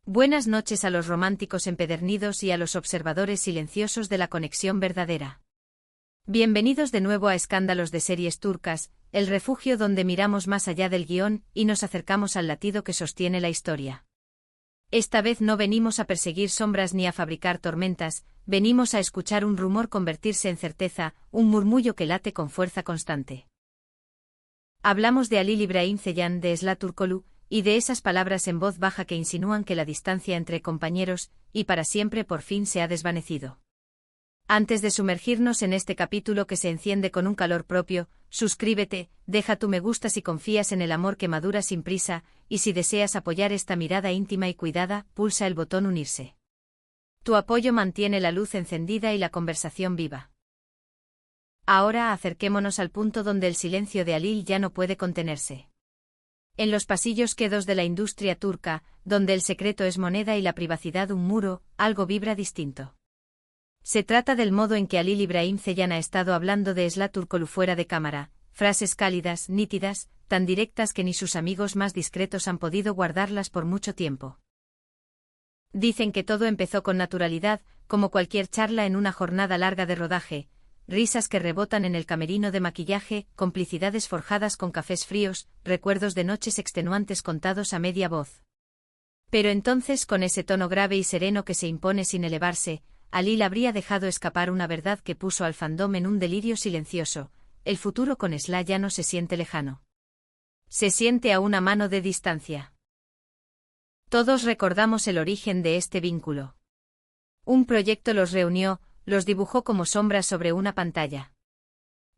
Buenas noches a los románticos empedernidos y a los observadores silenciosos de la conexión verdadera. Bienvenidos de nuevo a Escándalos de Series Turcas, el refugio donde miramos más allá del guión y nos acercamos al latido que sostiene la historia. Esta vez no venimos a perseguir sombras ni a fabricar tormentas, venimos a escuchar un rumor convertirse en certeza, un murmullo que late con fuerza constante. Hablamos de Halil İbrahim Ceylan de Esla Turkoglu, y de esas palabras en voz baja que insinúan que la distancia entre compañeros, y para siempre por fin se ha desvanecido. Antes de sumergirnos en este capítulo que se enciende con un calor propio, suscríbete, deja tu me gusta si confías en el amor que madura sin prisa, y si deseas apoyar esta mirada íntima y cuidada, pulsa el botón unirse. Tu apoyo mantiene la luz encendida y la conversación viva. Ahora acerquémonos al punto donde el silencio de Halil ya no puede contenerse. En los pasillos quedos de la industria turca, donde el secreto es moneda y la privacidad un muro, algo vibra distinto. Se trata del modo en que Halil İbrahim Ceylan ha estado hablando de Esla Turkoglu fuera de cámara, frases cálidas, nítidas, tan directas que ni sus amigos más discretos han podido guardarlas por mucho tiempo. Dicen que todo empezó con naturalidad, como cualquier charla en una jornada larga de rodaje. Risas que rebotan en el camerino de maquillaje, complicidades forjadas con cafés fríos, recuerdos de noches extenuantes contados a media voz. Pero entonces, con ese tono grave y sereno que se impone sin elevarse, Halil habría dejado escapar una verdad que puso al fandom en un delirio silencioso: el futuro con Esla ya no se siente lejano. Se siente a una mano de distancia. Todos recordamos el origen de este vínculo. Un proyecto los reunió, los dibujó como sombras sobre una pantalla.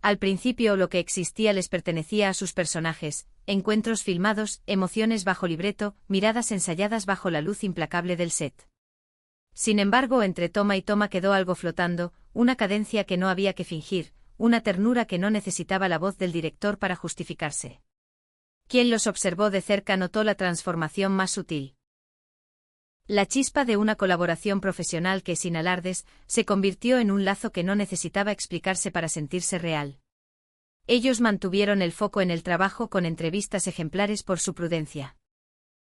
Al principio lo que existía les pertenecía a sus personajes, encuentros filmados, emociones bajo libreto, miradas ensayadas bajo la luz implacable del set. Sin embargo, entre toma y toma quedó algo flotando, una cadencia que no había que fingir, una ternura que no necesitaba la voz del director para justificarse. Quien los observó de cerca notó la transformación más sutil. La chispa de una colaboración profesional que, sin alardes, se convirtió en un lazo que no necesitaba explicarse para sentirse real. Ellos mantuvieron el foco en el trabajo con entrevistas ejemplares por su prudencia.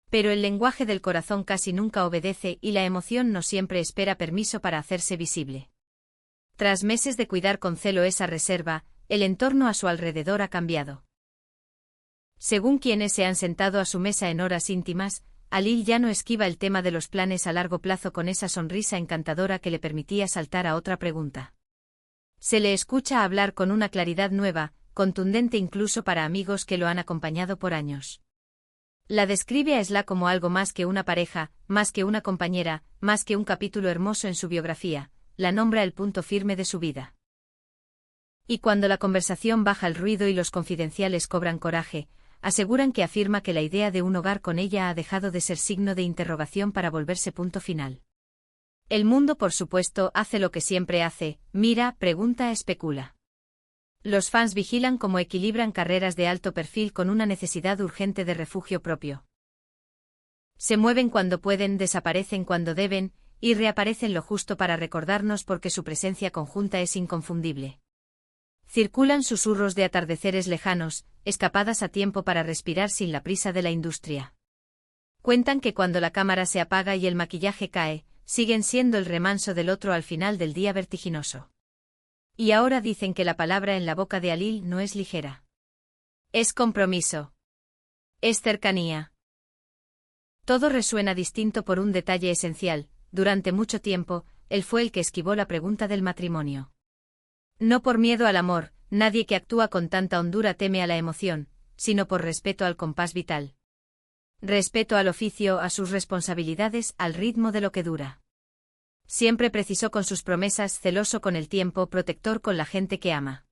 Pero el lenguaje del corazón casi nunca obedece y la emoción no siempre espera permiso para hacerse visible. Tras meses de cuidar con celo esa reserva, el entorno a su alrededor ha cambiado. Según quienes se han sentado a su mesa en horas íntimas, Halil ya no esquiva el tema de los planes a largo plazo con esa sonrisa encantadora que le permitía saltar a otra pregunta. Se le escucha hablar con una claridad nueva, contundente incluso para amigos que lo han acompañado por años. La describe a Esla como algo más que una pareja, más que una compañera, más que un capítulo hermoso en su biografía, la nombra el punto firme de su vida. Y cuando la conversación baja el ruido y los confidenciales cobran coraje, aseguran que afirma que la idea de un hogar con ella ha dejado de ser signo de interrogación para volverse punto final. El mundo, por supuesto, hace lo que siempre hace: mira, pregunta, especula. Los fans vigilan cómo equilibran carreras de alto perfil con una necesidad urgente de refugio propio. Se mueven cuando pueden, desaparecen cuando deben, y reaparecen lo justo para recordarnos porque su presencia conjunta es inconfundible. Circulan susurros de atardeceres lejanos, escapadas a tiempo para respirar sin la prisa de la industria. Cuentan que cuando la cámara se apaga y el maquillaje cae, siguen siendo el remanso del otro al final del día vertiginoso. Y ahora dicen que la palabra en la boca de Halil no es ligera. Es compromiso. Es cercanía. Todo resuena distinto por un detalle esencial: durante mucho tiempo, él fue el que esquivó la pregunta del matrimonio. No por miedo al amor, nadie que actúa con tanta hondura teme a la emoción, sino por respeto al compás vital. Respeto al oficio, a sus responsabilidades, al ritmo de lo que dura. Siempre precisó con sus promesas, celoso con el tiempo, protector con la gente que ama.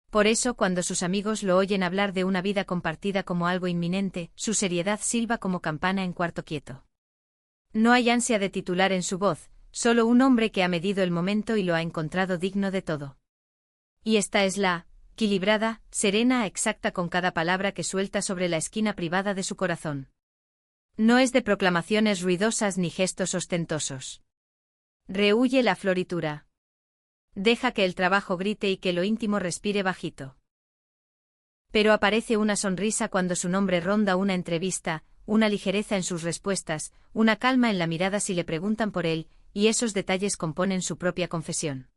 Por eso, cuando sus amigos lo oyen hablar de una vida compartida como algo inminente, su seriedad silba como campana en cuarto quieto. No hay ansia de titular en su voz, solo un hombre que ha medido el momento y lo ha encontrado digno de todo. Y esta es la equilibrada, serena, exacta con cada palabra que suelta sobre la esquina privada de su corazón. No es de proclamaciones ruidosas ni gestos ostentosos. Rehúye la floritura. Deja que el trabajo grite y que lo íntimo respire bajito. Pero aparece una sonrisa cuando su nombre ronda una entrevista, una ligereza en sus respuestas, una calma en la mirada si le preguntan por él, y esos detalles componen su propia confesión.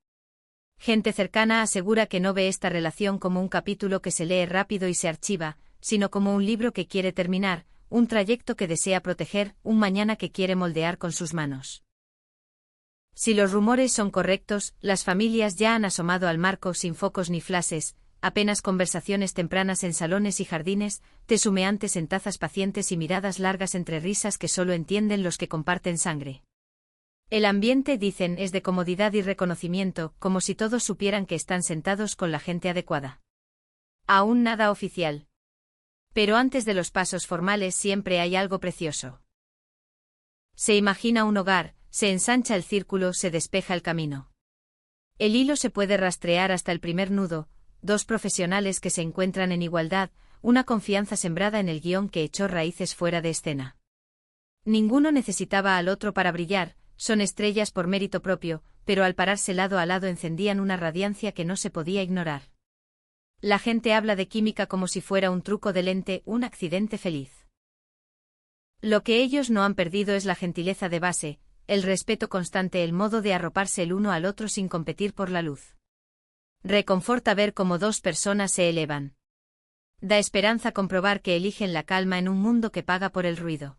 Gente cercana asegura que no ve esta relación como un capítulo que se lee rápido y se archiva, sino como un libro que quiere terminar, un trayecto que desea proteger, un mañana que quiere moldear con sus manos. Si los rumores son correctos, las familias ya han asomado al marco sin focos ni flashes, apenas conversaciones tempranas en salones y jardines, tés humeantes en tazas pacientes y miradas largas entre risas que solo entienden los que comparten sangre. El ambiente, dicen, es de comodidad y reconocimiento, como si todos supieran que están sentados con la gente adecuada. Aún nada oficial. Pero antes de los pasos formales siempre hay algo precioso. Se imagina un hogar, se ensancha el círculo, se despeja el camino. El hilo se puede rastrear hasta el primer nudo, dos profesionales que se encuentran en igualdad, una confianza sembrada en el guión que echó raíces fuera de escena. Ninguno necesitaba al otro para brillar, son estrellas por mérito propio, pero al pararse lado a lado encendían una radiancia que no se podía ignorar. La gente habla de química como si fuera un truco de lente, un accidente feliz. Lo que ellos no han perdido es la gentileza de base, el respeto constante, el modo de arroparse el uno al otro sin competir por la luz. Reconforta ver cómo dos personas se elevan. Da esperanza comprobar que eligen la calma en un mundo que paga por el ruido.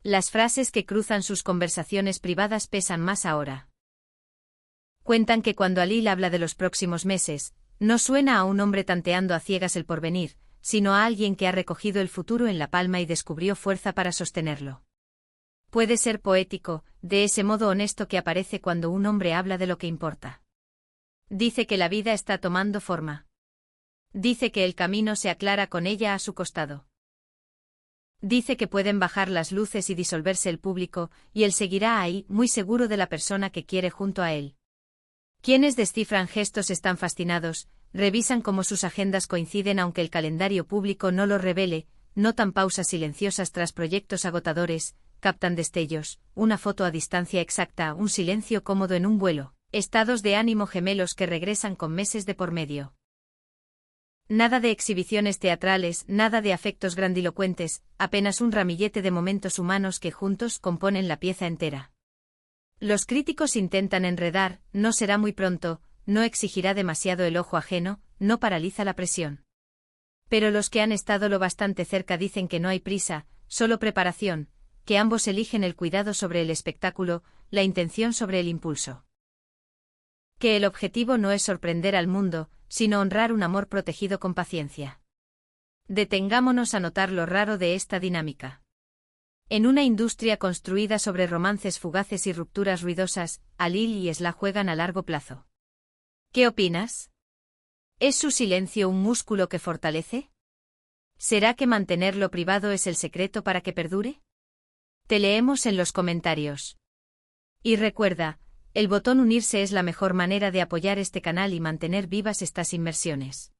Las frases que cruzan sus conversaciones privadas pesan más ahora. Cuentan que cuando Alil habla de los próximos meses, no suena a un hombre tanteando a ciegas el porvenir, sino a alguien que ha recogido el futuro en la palma y descubrió fuerza para sostenerlo. Puede ser poético, de ese modo honesto que aparece cuando un hombre habla de lo que importa. Dice que la vida está tomando forma. Dice que el camino se aclara con ella a su costado. Dice que pueden bajar las luces y disolverse el público, y él seguirá ahí, muy seguro de la persona que quiere junto a él. Quienes descifran gestos están fascinados, revisan cómo sus agendas coinciden aunque el calendario público no lo revele, notan pausas silenciosas tras proyectos agotadores, captan destellos, una foto a distancia exacta, un silencio cómodo en un vuelo, estados de ánimo gemelos que regresan con meses de por medio. Nada de exhibiciones teatrales, nada de afectos grandilocuentes, apenas un ramillete de momentos humanos que juntos componen la pieza entera. Los críticos intentan enredar, no será muy pronto, no exigirá demasiado el ojo ajeno, no paraliza la presión. Pero los que han estado lo bastante cerca dicen que no hay prisa, solo preparación, que ambos eligen el cuidado sobre el espectáculo, la intención sobre el impulso. Que el objetivo no es sorprender al mundo, sino honrar un amor protegido con paciencia. Detengámonos a notar lo raro de esta dinámica. En una industria construida sobre romances fugaces y rupturas ruidosas, Alil y Esla juegan a largo plazo. ¿Qué opinas? ¿Es su silencio un músculo que fortalece? ¿Será que mantenerlo privado es el secreto para que perdure? Te leemos en los comentarios. Y recuerda, el botón unirse es la mejor manera de apoyar este canal y mantener vivas estas inmersiones.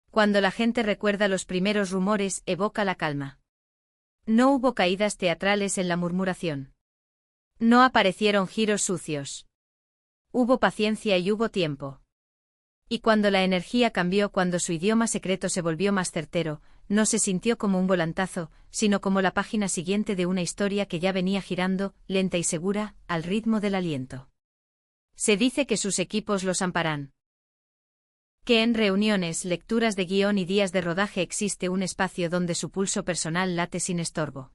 Cuando la gente recuerda los primeros rumores, evoca la calma. No hubo caídas teatrales en la murmuración. No aparecieron giros sucios. Hubo paciencia y hubo tiempo. Y cuando la energía cambió, cuando su idioma secreto se volvió más certero, no se sintió como un volantazo, sino como la página siguiente de una historia que ya venía girando, lenta y segura, al ritmo del aliento. Se dice que sus equipos los amparan. Que en reuniones, lecturas de guión y días de rodaje existe un espacio donde su pulso personal late sin estorbo.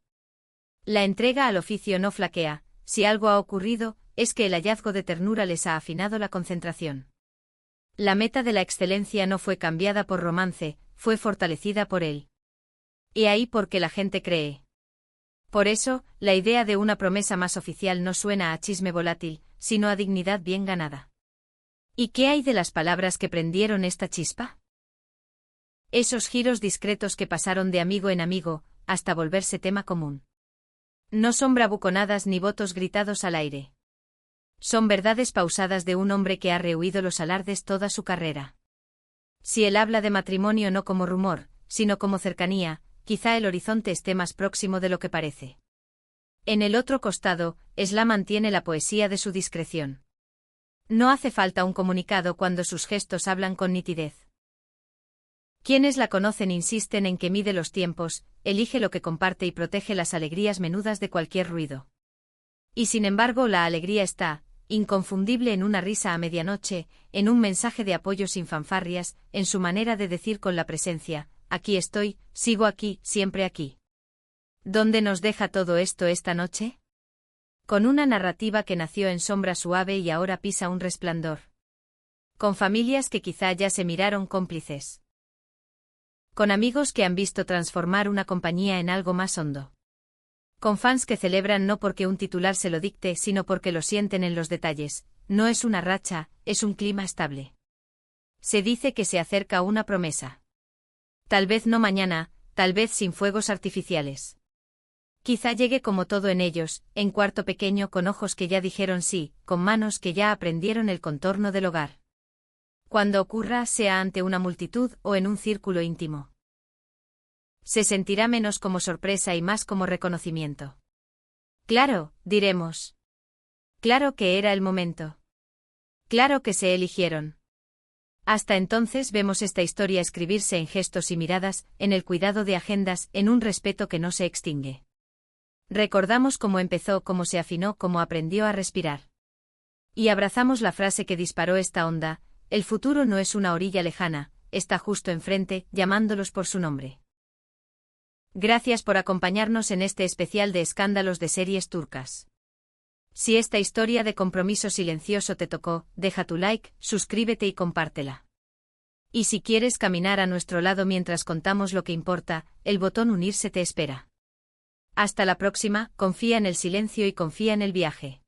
La entrega al oficio no flaquea, si algo ha ocurrido, es que el hallazgo de ternura les ha afinado la concentración. La meta de la excelencia no fue cambiada por romance, fue fortalecida por él. Y ahí porque la gente cree. Por eso, la idea de una promesa más oficial no suena a chisme volátil, sino a dignidad bien ganada. ¿Y qué hay de las palabras que prendieron esta chispa? Esos giros discretos que pasaron de amigo en amigo, hasta volverse tema común. No son bravuconadas ni votos gritados al aire. Son verdades pausadas de un hombre que ha rehuido los alardes toda su carrera. Si él habla de matrimonio no como rumor, sino como cercanía, quizá el horizonte esté más próximo de lo que parece. En el otro costado, Esla mantiene la poesía de su discreción. No hace falta un comunicado cuando sus gestos hablan con nitidez. Quienes la conocen insisten en que mide los tiempos, elige lo que comparte y protege las alegrías menudas de cualquier ruido. Y sin embargo la alegría está, inconfundible, en una risa a medianoche, en un mensaje de apoyo sin fanfarrias, en su manera de decir con la presencia: aquí estoy, sigo aquí, siempre aquí. ¿Dónde nos deja todo esto esta noche? Con una narrativa que nació en sombra suave y ahora pisa un resplandor. Con familias que quizá ya se miraron cómplices. Con amigos que han visto transformar una compañía en algo más hondo. Con fans que celebran no porque un titular se lo dicte, sino porque lo sienten en los detalles. No es una racha, es un clima estable. Se dice que se acerca una promesa. Tal vez no mañana, tal vez sin fuegos artificiales. Quizá llegue como todo en ellos, en cuarto pequeño, con ojos que ya dijeron sí, con manos que ya aprendieron el contorno del hogar. Cuando ocurra, sea ante una multitud o en un círculo íntimo. Se sentirá menos como sorpresa y más como reconocimiento. Claro, diremos. Claro que era el momento. Claro que se eligieron. Hasta entonces vemos esta historia escribirse en gestos y miradas, en el cuidado de agendas, en un respeto que no se extingue. Recordamos cómo empezó, cómo se afinó, cómo aprendió a respirar. Y abrazamos la frase que disparó esta onda: el futuro no es una orilla lejana, está justo enfrente, llamándolos por su nombre. Gracias por acompañarnos en este especial de escándalos de series turcas. Si esta historia de compromiso silencioso te tocó, deja tu like, suscríbete y compártela. Y si quieres caminar a nuestro lado mientras contamos lo que importa, el botón unirse te espera. Hasta la próxima, confía en el silencio y confía en el viaje.